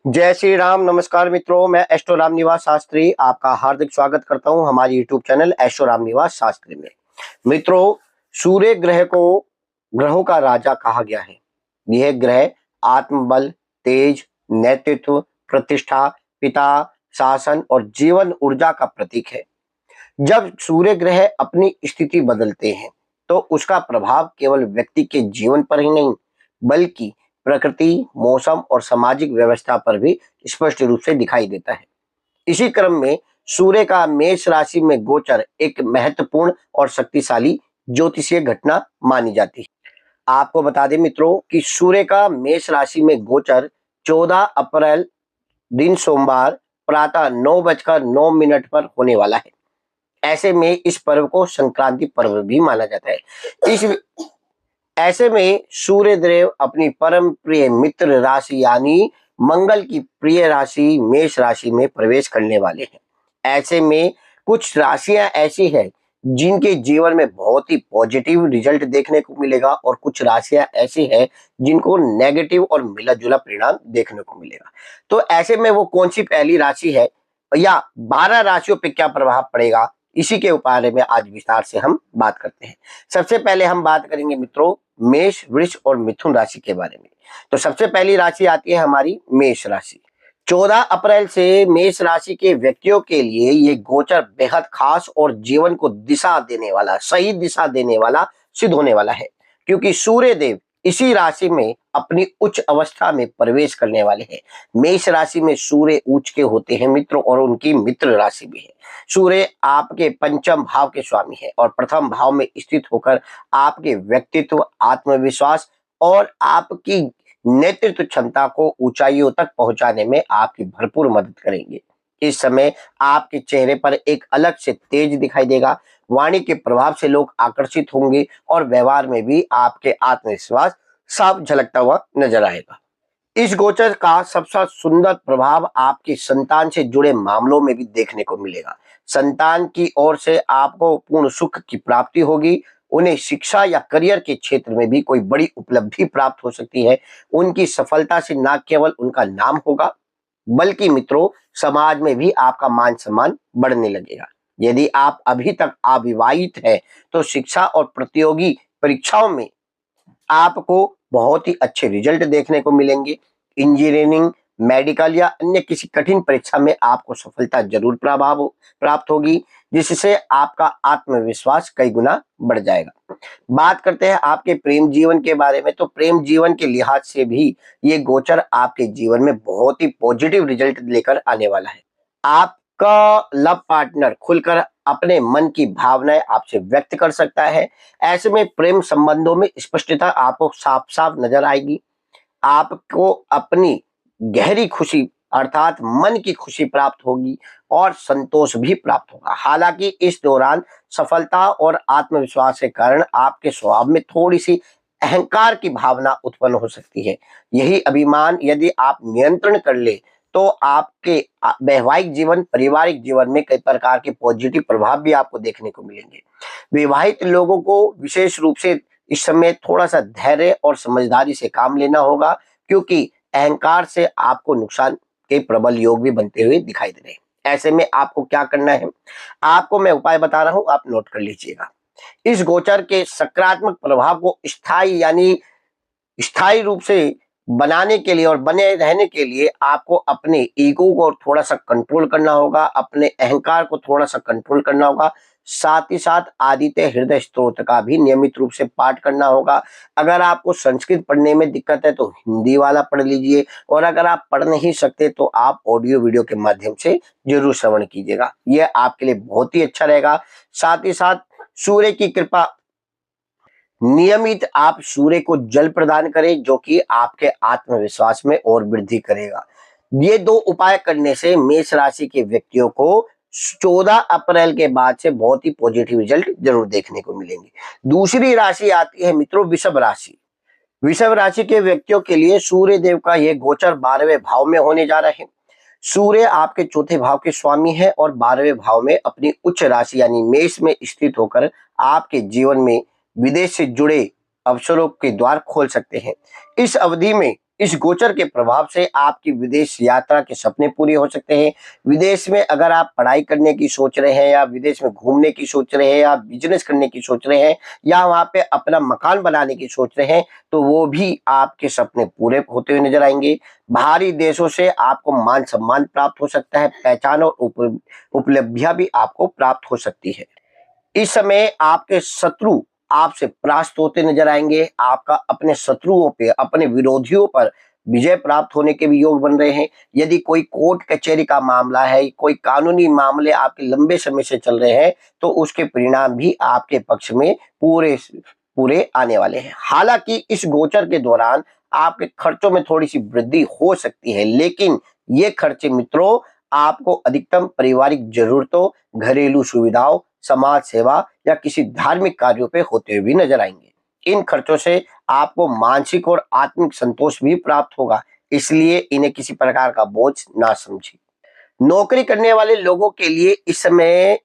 जय श्री राम। नमस्कार मित्रों, मैं एस्ट्रो राम निवास शास्त्री आपका हार्दिक स्वागत करता हूं हमारे YouTube channel astro Ram Niwas Shastri में। मित्रों, सूर्य ग्रह को ग्रहों का राजा कहा गया है। यह ग्रह आत्मबल, तेज, नेतृत्व, प्रतिष्ठा, पिता, शासन और जीवन ऊर्जा का प्रतीक है। जब सूर्य ग्रह अपनी स्थिति बदलते हैं तो उसका प्रभाव केवल व्यक्ति के जीवन पर ही नहीं बल्कि प्रकृति, मौसम और सामाजिक व्यवस्था पर भी स्पष्ट रूप से दिखाई देता है। इसी क्रम में सूर्य का मेष राशि में गोचर एक महत्वपूर्ण और शक्तिशाली ज्योतिषीय घटना मानी जाती है। आपको बता दें मित्रों कि सूर्य का मेष राशि में गोचर 14 अप्रैल दिन सोमवार प्रातः 9:09 पर होने वाला है। ऐसे में इस पर्व को संक्रांति पर्व भी माना जाता है। इस ऐसे में सूर्य देव अपनी परम प्रिय मित्र राशि यानी मंगल की प्रिय राशि मेष राशि में प्रवेश करने वाले हैं। ऐसे में कुछ राशियां ऐसी हैं जिनके जीवन में बहुत ही पॉजिटिव रिजल्ट देखने को मिलेगा और कुछ राशियां ऐसी हैं जिनको नेगेटिव और मिला जुला परिणाम देखने को मिलेगा। तो ऐसे में वो कौन सी पहली राशि है या 12 राशियों पर क्या प्रभाव पड़ेगा, इसी के बारे में आज विस्तार से हम बात करते हैं। सबसे पहले हम बात करेंगे मित्रों मेष, वृष और मिथुन राशि के बारे में। तो सबसे पहली राशि आती है हमारी मेष राशि। 14 अप्रैल से मेष राशि के व्यक्तियों के लिए ये गोचर बेहद खास और जीवन को दिशा देने वाला, सही दिशा देने वाला सिद्ध होने वाला है, क्योंकि सूर्य देव इसी राशि में अपनी उच्च अवस्था में प्रवेश करने वाले हैं। मेष राशि में सूर्य उच्च के होते हैं मित्रों और उनकी मित्र राशि भी है। सूर्य आपके पंचम भाव के स्वामी है और प्रथम भाव में स्थित होकर आपके व्यक्तित्व, आत्मविश्वास और आपकी नेतृत्व क्षमता को ऊंचाइयों तक पहुंचाने में आपकी भरपूर मदद करेंगे। इस समय आपके चेहरे पर एक अलग से तेज दिखाई देगा, वाणी के प्रभाव से लोग आकर्षित होंगे और व्यवहार में भी आपके आत्मविश्वास साफ झलकता हुआ नजर आएगा। इस गोचर का सबसे सुंदर प्रभाव आपकी संतान से जुड़े मामलों में भी देखने को मिलेगा। संतान की ओर से आपको पूर्ण सुख की प्राप्ति होगी। उन्हें शिक्षा या करियर के क्षेत्र में भी कोई बड़ी उपलब्धि प्राप्त हो सकती है। उनकी सफलता से न केवल उनका नाम होगा बल्कि मित्रों समाज में भी आपका मान सम्मान बढ़ने लगेगा। यदि आप अभी तक अविवाहित हैं तो शिक्षा और प्रतियोगी परीक्षाओं में आपको बहुत ही अच्छे रिजल्ट देखने को मिलेंगे। इंजीनियरिंग, मेडिकल या अन्य किसी कठिन परीक्षा में आपको सफलता जरूर प्राप्त होगी, जिससे आपका आत्मविश्वास कई गुना बढ़ जाएगा। बात करते हैं आपके प्रेम जीवन के बारे में। तो प्रेम जीवन के लिहाज से भी ये गोचर आपके जीवन में बहुत ही पॉजिटिव रिजल्ट लेकर आने वाला है। आपका लव पार्टनर खुलकर अपने मन की भावनाएं आपसे व्यक्त कर सकता है। ऐसे में प्रेम संबंधों में स्पष्टता आपको साफ साफ नजर आएगी। आपको अपनी गहरी खुशी अर्थात मन की खुशी प्राप्त होगी और संतोष भी प्राप्त होगा। हालांकि इस दौरान सफलता और आत्मविश्वास के कारण आपके स्वभाव में थोड़ी सी अहंकार की भावना उत्पन्न हो सकती है। यही अभिमान यदि आप नियंत्रण कर ले तो आपके वैवाहिक जीवन, पारिवारिक जीवन में कई प्रकार के पॉजिटिव प्रभाव भी आपको देखने को मिलेंगे। विवाहित लोगों को विशेष रूप से इस समय थोड़ा सा धैर्य और समझदारी से काम लेना होगा, क्योंकि अहंकार से आपको नुकसान के प्रबल योग भी बनते हुए दिखाई दे रहे हैं। ऐसे में आपको क्या करना है, आपको मैं उपाय बता रहा हूं, आप नोट कर लीजिएगा। इस गोचर के सकारात्मक प्रभाव को स्थायी रूप से बनाने के लिए और बने रहने के लिए आपको अपने ईगो को थोड़ा सा कंट्रोल करना होगा, अपने अहंकार को थोड़ा सा कंट्रोल करना होगा। साथ ही साथ आदित्य हृदय स्तोत्र का भी नियमित रूप से पाठ करना होगा। अगर आपको संस्कृत पढ़ने में दिक्कत है तो हिंदी वाला पढ़ लीजिए और अगर आप पढ़ नहीं सकते तो आप ऑडियो वीडियो के माध्यम से जरूर श्रवण कीजिएगा। यह आपके लिए बहुत ही अच्छा रहेगा। साथ ही साथ सूर्य की कृपा, नियमित आप सूर्य को जल प्रदान करें जो कि आपके आत्मविश्वास में और वृद्धि करेगा। ये दो उपाय करने से मेष राशि के व्यक्तियों को 14 अप्रैल के बाद से बहुत ही पॉजिटिव रिजल्ट जरूर देखने को मिलेंगे। दूसरी राशि आती है मित्रों वृषभ राशि। वृषभ राशि के व्यक्तियों के लिए सूर्य देव का यह गोचर 12वें भाव में होने जा रहे हैं। सूर्य आपके चौथे भाव के स्वामी है और 12वें भाव में अपनी उच्च राशि यानी मेष में स्थित होकर आपके जीवन में विदेश से जुड़े अवसरों के द्वार खोल सकते हैं। इस अवधि में इस गोचर के प्रभाव से आपकी विदेश यात्रा के सपने पूरे हो सकते हैं। विदेश में अगर आप पढ़ाई करने की सोच रहे हैं या विदेश में घूमने की सोच रहे हैं या बिजनेस करने की सोच रहे हैं या वहां पे अपना मकान बनाने की सोच रहे हैं, तो वो भी आपके सपने पूरे होते हुए नजर आएंगे। बाहरी देशों से आपको मान सम्मान प्राप्त हो सकता है, पहचान और उपलब्धियां भी आपको प्राप्त हो सकती है। इस समय आपके शत्रु आपसे परास्त होते नजर आएंगे। आपका अपने शत्रुओं पे, अपने विरोधियों पर विजय प्राप्त होने के भी योग बन रहे हैं। यदि कोई कोर्ट कचहरी का मामला है, कोई कानूनी मामले आपके लंबे समय से चल रहे हैं, तो उसके परिणाम भी आपके पक्ष में पूरे पूरे आने वाले हैं। हालांकि इस गोचर के दौरान आपके खर्चों में थोड़ी सी वृद्धि हो सकती है, लेकिन ये खर्चे मित्रों आपको अधिकतम पारिवारिक जरूरतों, घरेलू सुविधाओं, समाज सेवा या किसी धार्मिक कार्यों पे होते हुए भी नजर आएंगे। इन खर्चों से आपको मानसिक और आत्मिक संतोष भी प्राप्त होगा, इसलिए इन्हें किसी प्रकार का बोझ ना समझिए। नौकरी करने वाले लोगों के लिए इस समय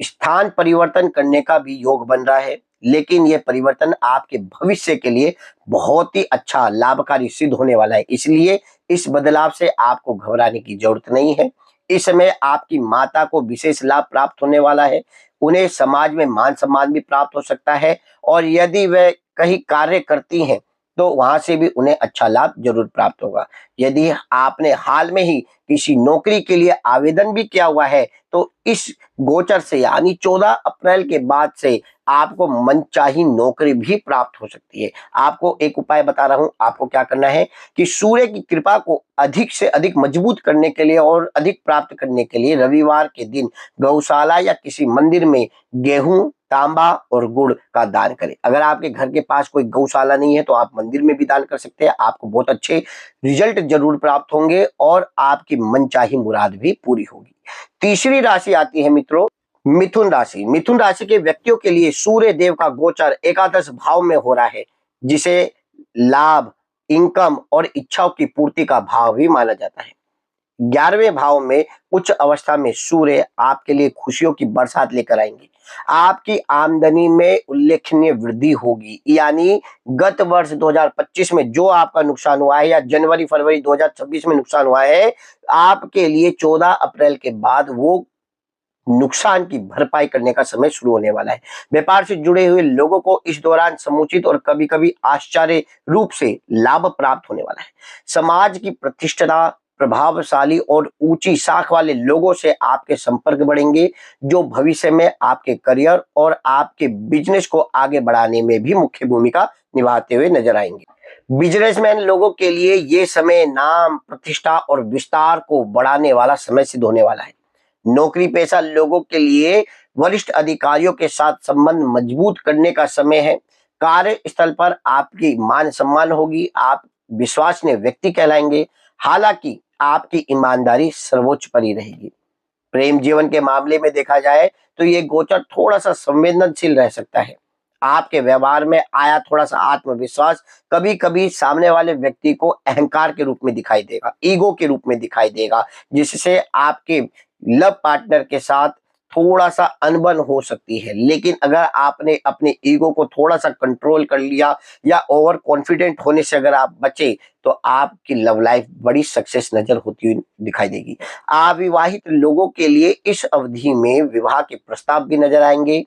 स्थान परिवर्तन करने का भी योग बन रहा है, लेकिन यह परिवर्तन आपके भविष्य के लिए बहुत ही अच्छा लाभकारी सिद्ध होने वाला है, इसलिए इस बदलाव से आपको घबराने की जरूरत नहीं है। इस समय आपकी माता को विशेष लाभ प्राप्त होने वाला है। उन्हें समाज में मान सम्मान भी प्राप्त हो सकता है और यदि वे कहीं कार्य करती हैं तो वहां से भी उन्हें अच्छा लाभ जरूर प्राप्त होगा। यदि आपने हाल में ही किसी नौकरी के लिए आवेदन भी किया हुआ है, तो इस गोचर से यानी 14 अप्रैल के बाद से आपको मनचाही नौकरी भी प्राप्त हो सकती है। आपको एक उपाय बता रहा हूं, आपको क्या करना है कि सूर्य की कृपा को अधिक से अधिक मजबूत करने के लिए और अधिक प्राप्त करने के लिए रविवार के दिन गौशाला या किसी मंदिर में गेहूं, तांबा और गुड़ का दान करें। अगर आपके घर के पास कोई गौशाला नहीं है तो आप मंदिर में भी दान कर सकते हैं। आपको बहुत अच्छे रिजल्ट जरूर प्राप्त होंगे और आपकी मनचाही मुराद भी पूरी होगी। तीसरी राशि आती है मित्रों मिथुन राशि। मिथुन राशि के व्यक्तियों के लिए सूर्य देव का गोचर एकादश भाव में हो रहा है, जिसे लाभ, इनकम और इच्छाओं की पूर्ति का भाव भी माना जाता है। 11वें भाव में उच्च अवस्था में सूर्य आपके लिए खुशियों की बरसात लेकर आएंगे। आपकी आमदनी में उल्लेखनीय वृद्धि होगी, यानी गत वर्ष 2025 में जो आपका नुकसान हुआ है या जनवरी फरवरी 2026 में नुकसान हुआ है, आपके लिए 14 अप्रैल के बाद वो नुकसान की भरपाई करने का समय शुरू होने वाला है। व्यापार से जुड़े हुए लोगों को इस दौरान समुचित और कभी कभी आश्चर्य रूप से लाभ प्राप्त होने वाला है। समाज की प्रतिष्ठा, प्रभावशाली और ऊंची साख वाले लोगों से आपके संपर्क बढ़ेंगे, जो भविष्य में आपके करियर और आपके बिजनेस को आगे बढ़ाने में भी मुख्य भूमिका निभाते हुए नजर आएंगे। बिजनेसमैन लोगों के लिए ये समय नाम, प्रतिष्ठा और विस्तार को बढ़ाने वाला समय सिद्ध होने वाला है। नौकरी पेशा लोगों के लिए वरिष्ठ अधिकारियों के साथ संबंध मजबूत करने का समय है। कार्यस्थल पर आपकी मान सम्मान होगी, आप विश्वसनीय व्यक्ति कहलाएंगे। हालांकि आपकी ईमानदारी सर्वोच्च पर ही रहेगी। प्रेम जीवन के मामले में देखा जाए तो ये गोचर थोड़ा सा संवेदनशील रह सकता है। आपके व्यवहार में आया थोड़ा सा आत्मविश्वास कभी कभी सामने वाले व्यक्ति को अहंकार के रूप में दिखाई देगा, ईगो के रूप में दिखाई देगा, जिससे आपके लव पार्टनर के साथ थोड़ा सा अनबन हो सकती है। लेकिन अगर आपने अपने ईगो को थोड़ा सा कंट्रोल कर लिया या ओवर कॉन्फिडेंट होने से अगर आप बचे, तो आपकी लव लाइफ बड़ी सक्सेस नजर होती हुई दिखाई देगी। अविवाहित लोगों के लिए इस अवधि में विवाह के प्रस्ताव भी नजर आएंगे।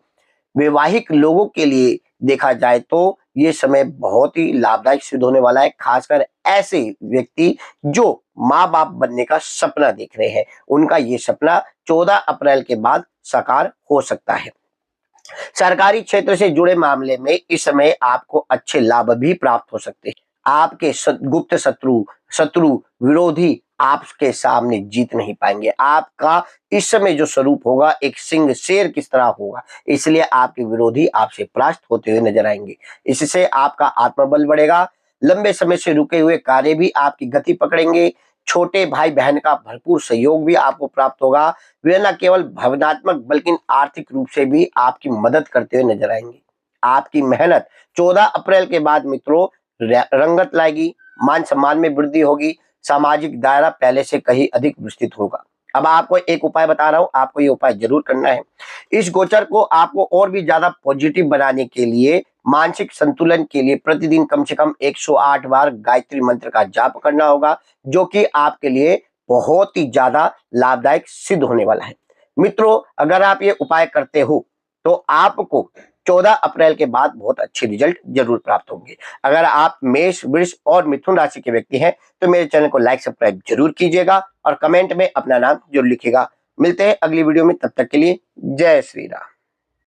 वैवाहिक लोगों के लिए देखा जाए तो ये समय बहुत ही लाभदायक सिद्ध होने वाला है, खासकर ऐसे व्यक्ति जो माँ बाप बनने का सपना देख रहे हैं, उनका ये सपना 14 अप्रैल के बाद साकार हो सकता है। सरकारी क्षेत्र से जुड़े मामले में इस समय आपको अच्छे लाभ भी प्राप्त हो सकते हैं। आपके गुप्त शत्रु विरोधी आपके सामने जीत नहीं पाएंगे। आपका इस समय जो स्वरूप होगा एक सिंह शेर किस तरह होगा, इसलिए आपके विरोधी आपसे परास्त होते हुए नजर आएंगे। इससे आपका आत्मबल बढ़ेगा। लंबे समय से रुके हुए कार्य भी आपकी गति पकड़ेंगे। छोटे भाई बहन का भरपूर सहयोग भी आपको प्राप्त होगा। वे न केवल भावनात्मक बल्कि आर्थिक रूप से भी आपकी मदद करते हुए नजर आएंगे। आपकी मेहनत 14 अप्रैल के बाद मित्रों रंगत लाएगी, मान सम्मान में वृद्धि होगी, सामाजिक दायरा पहले से कहीं अधिक विस्तृत होगा। अब आपको एक उपाय बता रहा हूं, आपको ये उपाय जरूर करना है। इस गोचर को आपको और भी ज्यादा पॉजिटिव बनाने के लिए मानसिक संतुलन के लिए प्रतिदिन कम से कम 108 बार गायत्री मंत्र का जाप करना होगा, जो कि आपके लिए बहुत ही ज्यादा लाभदायक सिद्ध होने वाला है। मित्रों, अगर आप ये उपाय करते हो तो आपको 14 अप्रैल के बाद बहुत अच्छे रिजल्ट जरूर प्राप्त होंगे। अगर आप मेष, वृष और मिथुन राशि के व्यक्ति हैं तो मेरे चैनल को लाइक सब्सक्राइब जरूर कीजिएगा और कमेंट में अपना नाम जरूर लिखिएगा। मिलते हैं अगली वीडियो में, तब तक के लिए जय श्री राम।